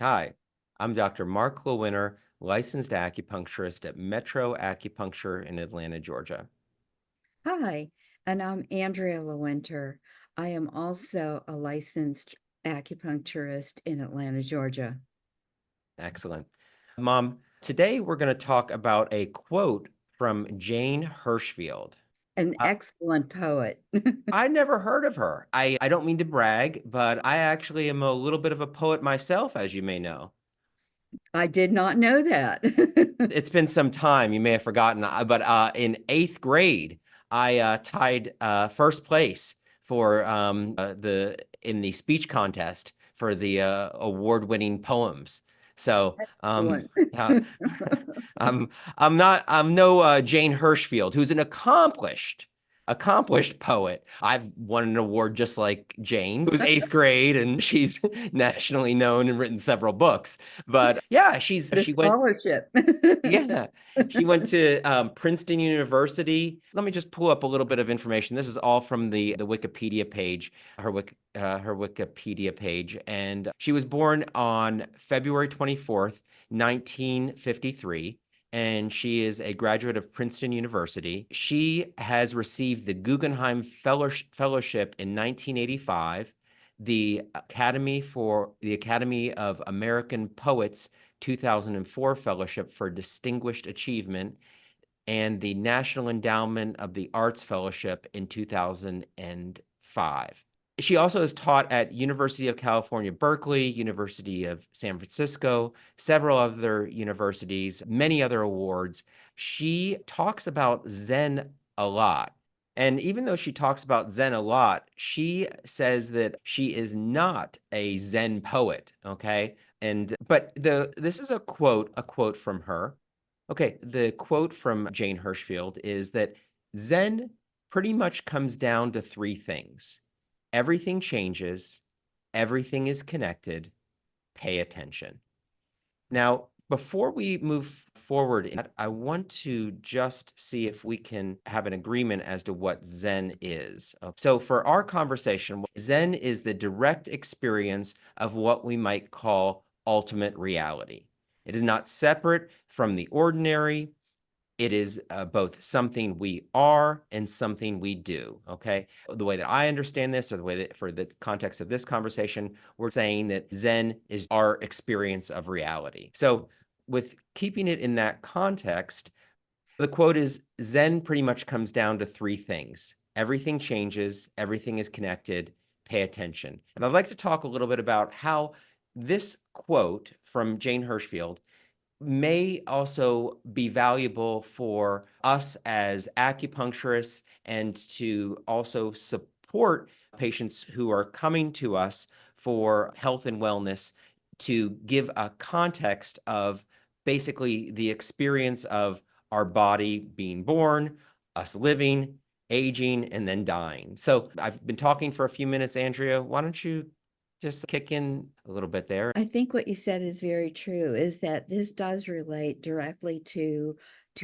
Hi, I'm Dr. Mark Lewinner, licensed acupuncturist at Metro Acupuncture in Atlanta, Georgia. Hi, and I'm Andrea Lewinter. I am also a licensed acupuncturist in Atlanta, Georgia. Excellent. Mom, today we're going to talk about a quote from Jane Hirschfield. An I, excellent poet. I never heard of her. I don't mean to brag, but I actually am a little bit of a poet myself, as you may know. I did not know that. It's been some time. You may have forgotten, but in eighth grade, I tied first place for the in the speech contest for the award-winning poems. So, Excellent. yeah, I'm I'm no Jane Hirschfield, who's an accomplished poet. I've won an award just like Jane, who's eighth grade, and she's nationally known and written several books. But yeah, The she went. scholarship. Yeah, she went to Princeton University. Let me just pull up a little bit of information. This is all from the Wikipedia page, her Wikipedia page, and she was born on February 24th, 1953, and she is a graduate of Princeton University. She has received the Guggenheim Fellowship in 1985, the Academy of American Poets 2004 Fellowship for Distinguished Achievement, and the National Endowment of the Arts Fellowship in 2005. She also has taught at University of California, Berkeley, University of San Francisco, several other universities, many other awards. She talks about Zen a lot. And even though she talks about Zen a lot, she says that she is not a Zen poet, okay? And but this is a quote from her. Okay, the quote from Jane Hirschfield is that Zen pretty much comes down to three things. Everything changes, everything is connected, pay attention. Now, before we move forward, I want to just see if we can have an agreement as to what Zen is. So, for our conversation, Zen is the direct experience of what we might call ultimate reality. It is not separate from the ordinary. It is both something we are and something we do. Okay. The way that I understand this, or the way that for the context of this conversation, we're saying that Zen is our experience of reality. So, with keeping it in that context, the quote is Zen pretty much comes down to three things: everything changes, everything is connected, pay attention. And I'd like to talk a little bit about how this quote from Jane Hirschfield may also be valuable for us as acupuncturists and to also support patients who are coming to us for health and wellness, to give a context of basically the experience of our body being born, us living, aging, and then dying. So I've been talking for a few minutes, Andrea. Why don't you just kick in a little bit there? I think what you said is very true, is that this does relate directly to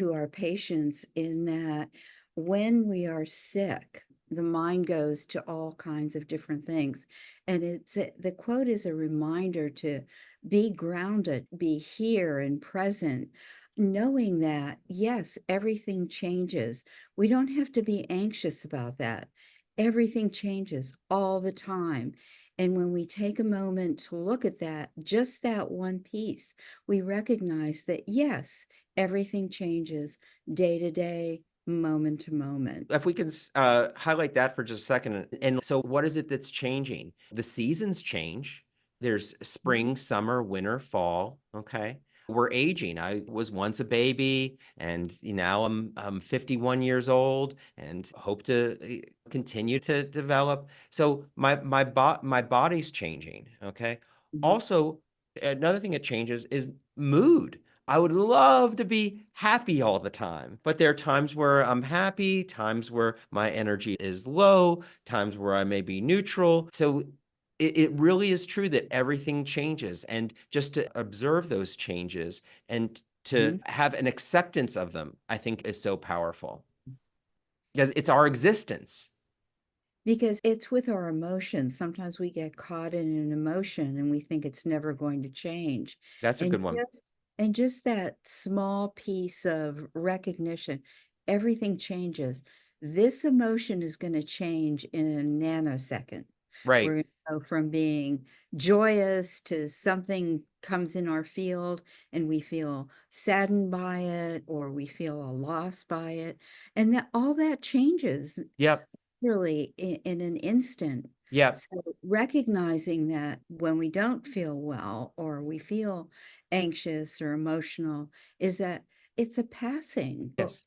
our patients in that when we are sick, the mind goes to all kinds of different things. And the quote is a reminder to be grounded, be here and present, knowing that, yes, everything changes. We don't have to be anxious about that. Everything changes all the time. And when we take a moment to look at that, just that one piece, we recognize that, yes, everything changes day to day, moment to moment. If we can highlight that for just a second. And so, what is it that's changing? The seasons change. There's Mhm. spring, summer, winter, fall. Okay. We're aging. I was once a baby, and now I'm 51 years old, and hope to continue to develop. So my body's changing. Okay. Mhm. Also, another thing that changes is mood. I would love to be happy all the time, but there are times where I'm happy, times where my energy is low, times where I may be neutral. So it really is true that everything changes. And just to observe those changes and to Mhm. have an acceptance of them, I think is so powerful because it's our existence. Because it's with our emotions. Sometimes we get caught in an emotion and we think it's never going to change. That's a And good one. just that small piece of recognition, everything changes. This emotion is going to change in a nanosecond. We're Right. going to go from being joyous to something comes in our field and we feel saddened by it or we feel a loss by it. And that all that changes Yep. really in an instant. Yep. So recognizing that when we don't feel well or we feel anxious or emotional, is that it's a passing, but Yes.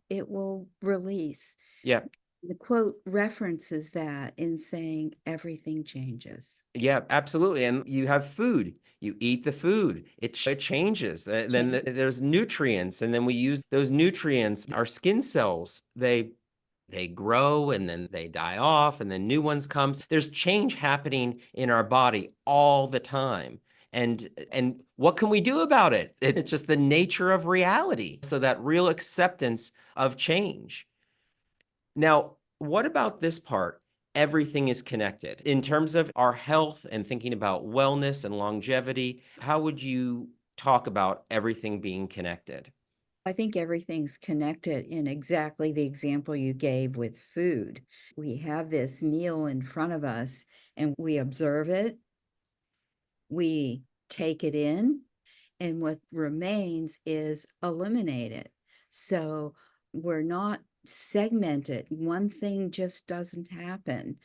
it will release. Yep. The quote references that in saying everything changes. Yeah, absolutely. And you have food. You eat the food. It changes. Then there's nutrients, and then we use those nutrients. Our skin cells, they grow and then they die off and then new ones come. There's change happening in our body all the time. And what can we do about it? It's just the nature of reality. So that real acceptance of change. Now, what about this part? Everything is connected. In terms of our health and thinking about wellness and longevity, how would you talk about everything being connected? I think everything's connected in exactly the example you gave with food. We have this meal in front of us and we observe it, we take it in, and what remains is eliminated. So we're not segmented. One thing just doesn't happen.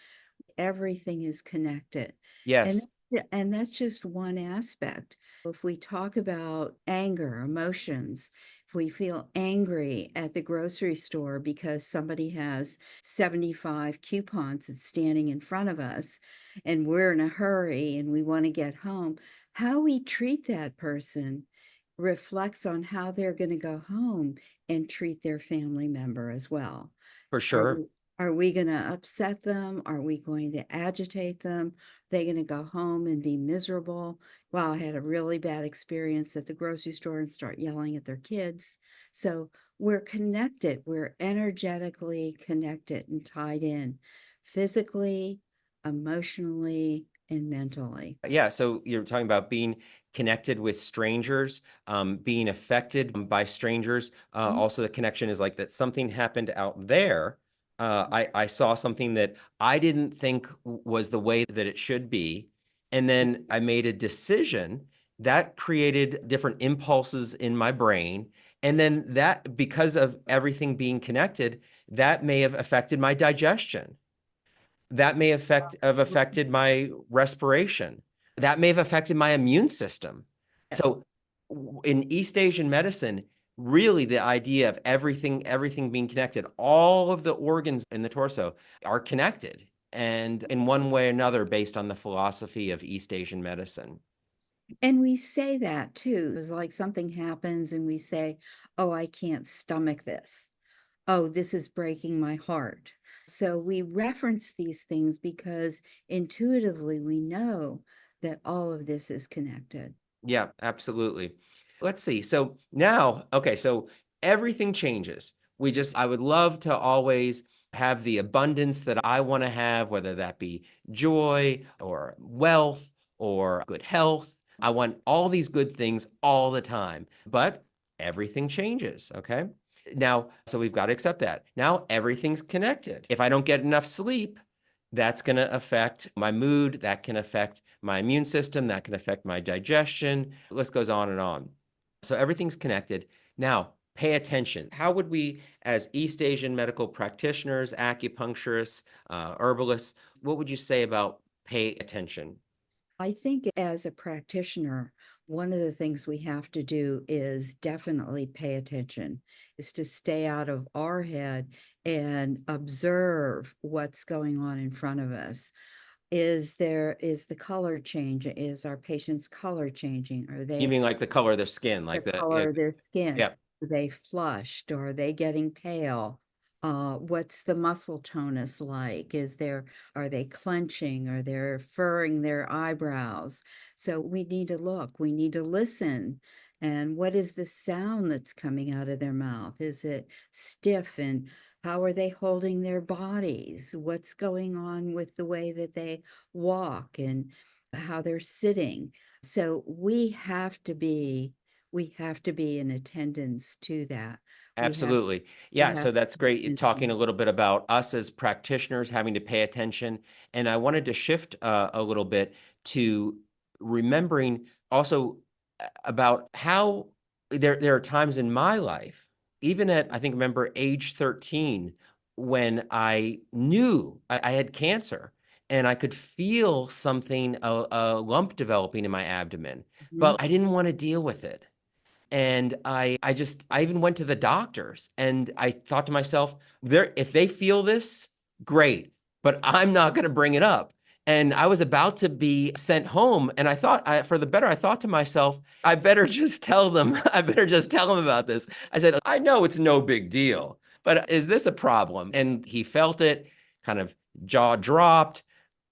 Everything is connected. And Yes, and that's just one aspect. If we talk about anger, emotions, if we feel angry at the grocery store because somebody has 75 coupons that's standing in front of us and we're in a hurry and we want to get home, how we treat that person reflects on how they're going to go home and treat their family member as well. for Are sure. we are we going to upset them? Are we going to agitate them? Are they going to go home and be miserable? Wow, I had a really bad experience at the grocery store and start yelling at their kids. So we're connected. We're energetically connected and tied in physically, emotionally, and mentally. Yeah, so you're talking about being connected with strangers, being affected by strangers. Also, the connection is like that something happened out there. I saw something that I didn't think was the way that it should be. And then I made a decision that created different impulses in my brain. And then that, because of everything being connected, that may have affected my digestion. That may have affected my respiration. That may have affected my immune system. So in East Asian medicine, really the idea of everything being connected, all of the organs in the torso are connected and in one way or another based on the philosophy of East Asian medicine. And we say that too. It's like something happens and we say, oh, I can't stomach this. Oh, this is breaking my heart. So we reference these things because intuitively we know that all of this is connected. Yeah, absolutely. Let's see. So now, okay, so everything changes. I would love to always have the abundance that I want to have, whether that be joy or wealth or good health. I want all these good things all the time, but everything changes. Okay. Now, so we've got to accept that. Now everything's connected. If I don't get enough sleep, that's going to affect my mood. That can affect my immune system. That can affect my digestion. The list goes on and on. So everything's connected. Now, pay attention. How would we, as East Asian medical practitioners, acupuncturists, herbalists, what would you say about pay attention? I think as a practitioner, one of the things we have to do is definitely pay attention, is to stay out of our head and observe what's going on in front of us. Is the color change? Is our patient's color changing? Are You they mean like the color of their skin, the like the, yeah, color of their skin? yeah. Are they flushed or are they getting pale? What's the muscle tonus like? Are they clenching? Are they furrowing their eyebrows? So we need to look, we need to listen. And what is the sound that's coming out of their mouth? Is it stiff and How are they holding their bodies? What's going on with the way that they walk and how they're sitting? So we have to be in attendance to that. We have Absolutely. to Yeah, have so that's great talking a attention. little bit about us as practitioners having to pay attention. And I wanted to shift a little bit to remembering also about how there are times in my life, even at, I think, remember age 13, when I knew I had cancer and I could feel something, a lump developing in my abdomen, Mhm. but I didn't want to deal with it. And I even went to the doctors and I thought to myself, if they feel this, great, but I'm not going to bring it up. And I was about to be sent home. And for the better, I thought to myself, I better just tell them, I better just tell them about this. I said, I know it's no big deal, but is this a problem? And he felt it, kind of jaw dropped,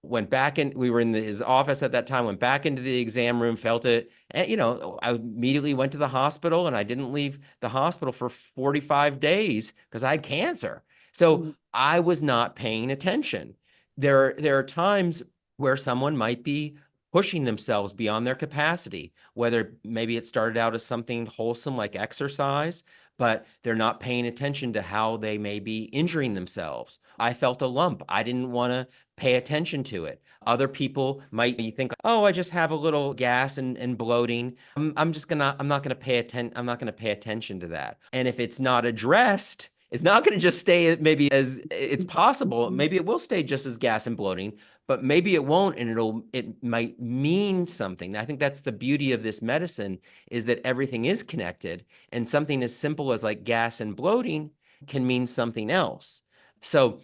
went back in. We were in his office at that time, went back into the exam room, felt it. And, I immediately went to the hospital and I didn't leave the hospital for 45 days because I had cancer. So Mm. I was not paying attention. There are times where someone might be pushing themselves beyond their capacity, whether maybe it started out as something wholesome like exercise, but they're not paying attention to how they may be injuring themselves. I felt a lump. I didn't want to pay attention to it. Other people might think, oh, I just have a little gas and bloating. I'm not gonna I'm not gonna pay attention to that. And if it's not addressed, it's not gonna just stay maybe as it's possible. Mhm. Maybe it will stay just as gas and bloating, but maybe it won't, and it might mean something. I think that's the beauty of this medicine is that everything is connected, and something as simple as like gas and bloating can mean something else. So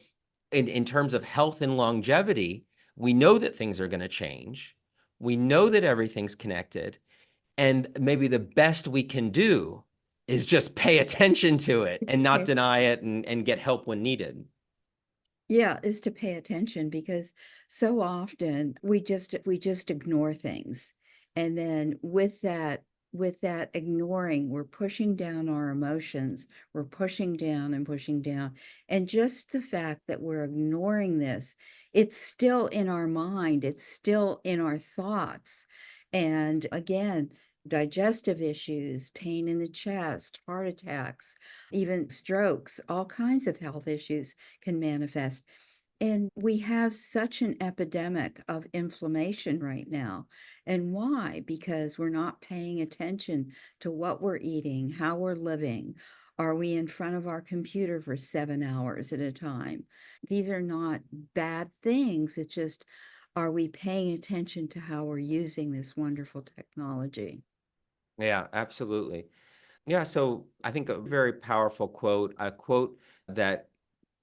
in terms of health and longevity, we know that things are going to change. We know that everything's connected. And maybe the best we can do is just pay attention to it and not deny it and get help when needed. Yeah, is to pay attention because so often we just ignore things. And then with that ignoring, we're pushing down our emotions. We're pushing down and pushing down. And just the fact that we're ignoring this, it's still in our mind, it's still in our thoughts. And again, digestive issues, pain in the chest, heart attacks, even strokes, all kinds of health issues can manifest. And we have such an epidemic of inflammation right now. And why? Because we're not paying attention to what we're eating, how we're living. Are we in front of our computer for 7 hours at a time? These are not bad things. It's just, are we paying attention to how we're using this wonderful technology? Yeah, absolutely. Yeah, so I think a very powerful quote, a quote that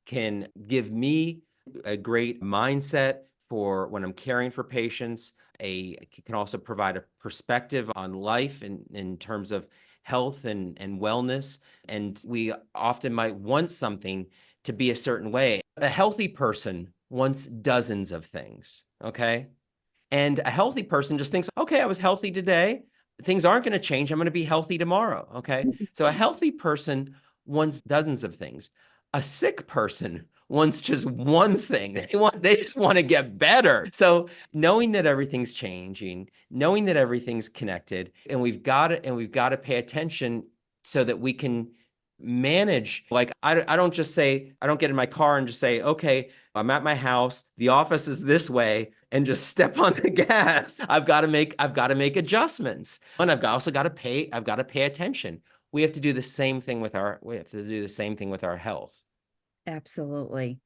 can give me a great mindset for when I'm caring for patients. Can also provide a perspective on life in terms of health and wellness. And we often might want something to be a certain way. A healthy person wants dozens of things. Okay. And a healthy person just thinks, okay, I was healthy today. Things aren't going to change. I'm going to be healthy tomorrow. Okay. So a healthy person wants dozens of things. A sick person wants just one thing. They just want to get better. So knowing that everything's changing, knowing that everything's connected, and we've got to pay attention so that we can manage. Like I don't just say, I don't get in my car and just say, okay, I'm at my house, the office is this way, and just step on the gas. I've got to make adjustments. And I've got to pay attention. We have to do the same thing with our health. Absolutely.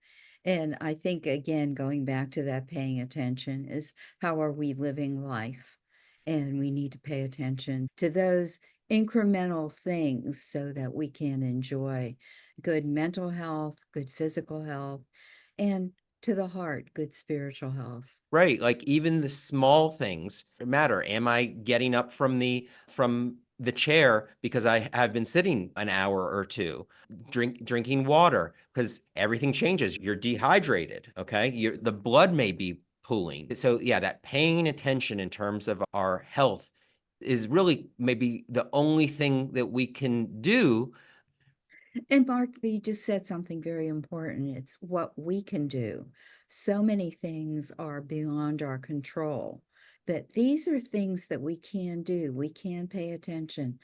And I think, again, going back to that paying attention is how are we living life? And we need to pay attention to those incremental things so that we can enjoy good mental health, good physical health, and to the heart, good spiritual health. Right. Like even the small things matter. Am I getting up from the chair because I have been sitting an hour or two, drinking water because everything changes. You're dehydrated. Okay. The blood may be pooling. So yeah, that paying attention in terms of our health is really maybe the only thing that we can do. And Mark, you just said something very important. It's what we can do. So many things are beyond our control, but these are things that we can do. We can pay attention.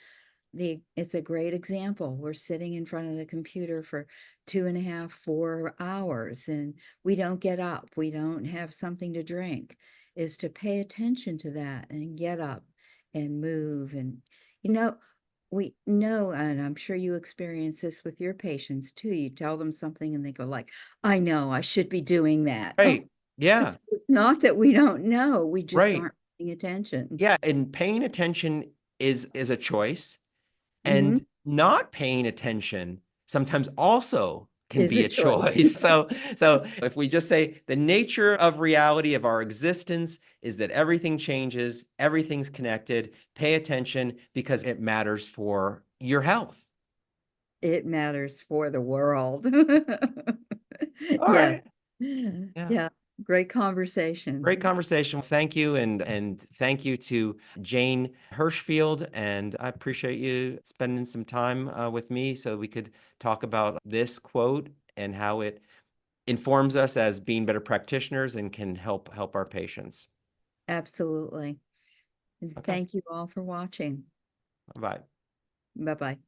It's a great example. We're sitting in front of the computer for 2.5, 4 hours, and we don't get up. We don't have something to drink. Is to pay attention to that and get up and move. And, you know, we know, and I'm sure you experience this with your patients too. You tell them something and they go like, I know, I should be doing that. Oh, Right. Yeah. it's not that we don't know. We just Right. aren't paying attention. Yeah. And paying attention is a choice. Hmm. And not paying attention sometimes also can Is be a a choice. choice. So if we just say the nature of reality of our existence is that everything changes, everything's connected, pay attention because it matters for your health. It matters for the world. All Yes. right. Yeah. Yeah. Great conversation. Great conversation. Thank you. And thank you to Jane Hirschfield. And I appreciate you spending some time with me so we could talk about this quote and how it informs us as being better practitioners and can help our patients. Absolutely. And Okay. thank you all for watching. Bye. Bye-bye.